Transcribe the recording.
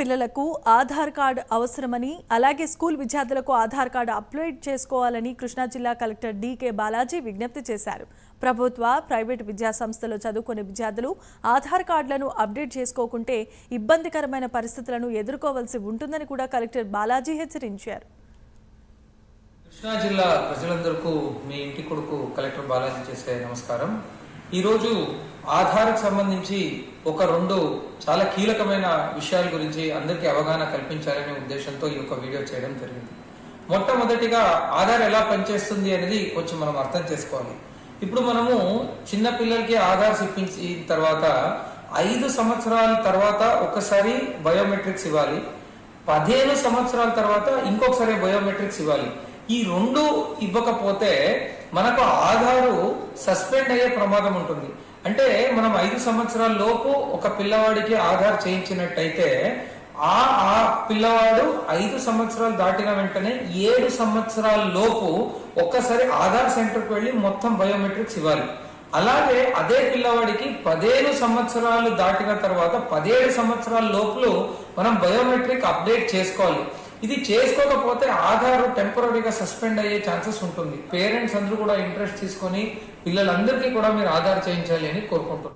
పిల్లలకు ఆధార్ కార్డు అవసరమని అలాగే స్కూల్ విద్యార్థులకు ఆధార్ కార్డు అప్లోడ్ చేసుకోవాలని కృష్ణా జిల్లా కలెక్టర్ డీకే బాలాజీ విజ్ఞప్తి చేశారు. ప్రభుత్వ, ప్రైవేటు విద్యా సంస్థల్లో చదువుకునే విద్యార్థులు ఆధార్ కార్డులను అప్డేట్ చేసుకోకుంటే ఇబ్బందికరమైన పరిస్థితులను ఎదుర్కోవాల్సి ఉంటుందని కూడా కలెక్టర్ బాలాజీ హెచ్చరించారు. కృష్ణా జిల్లా ప్రజలందరికీ మీ ఇంటి కొడుకు కలెక్టర్ బాలాజీ చేసే నమస్కారం. ఈరోజు ఆధార్కు సంబంధించి ఒక రెండు చాలా కీలకమైన విషయాల గురించి అందరికీ అవగాహన కల్పించాలనే ఉద్దేశంతో ఈ యొక్క వీడియో చేయడం జరిగింది. మొట్టమొదటిగా ఆధార్ ఎలా పనిచేస్తుంది అనేది కొంచెం మనం అర్థం చేసుకోవాలి. ఇప్పుడు మనము చిన్న పిల్లలకి ఆధార్ ఇప్పించిన తర్వాత 5 సంవత్సరాల తర్వాత ఒకసారి బయోమెట్రిక్స్ ఇవ్వాలి, 15 సంవత్సరాల తర్వాత ఇంకొకసారి బయోమెట్రిక్స్ ఇవ్వాలి. ఈ రెండు ఇవ్వకపోతే మనకు ఆధారు సస్పెండ్ అయ్యే ప్రమాదం ఉంటుంది. అంటే మనం 5 సంవత్సరాల లోపు ఒక పిల్లవాడికి ఆధార్ చేయించినట్టయితే ఆ పిల్లవాడు 5 సంవత్సరాలు దాటిన వెంటనే 7 సంవత్సరాల లోపు ఒక్కసారి ఆధార్ సెంటర్కి వెళ్ళి మొత్తం బయోమెట్రిక్స్ ఇవ్వాలి. అలాగే అదే పిల్లవాడికి 15 సంవత్సరాలు దాటిన తర్వాత 17 సంవత్సరాల లోపల మనం బయోమెట్రిక్ అప్డేట్ చేసుకోవాలి. ఇది చేసుకోకపోతే ఆధార్ టెంపరీగా సస్పెండ్ అయ్యే ఛాన్సెస్ ఉంటుంది. పేరెంట్స్ అందరూ కూడా ఇంట్రెస్ట్ తీసుకొని పిల్లలందరికీ కూడా మీరు ఆధార్ చేయించాలి అని కోరుకుంటున్నారు.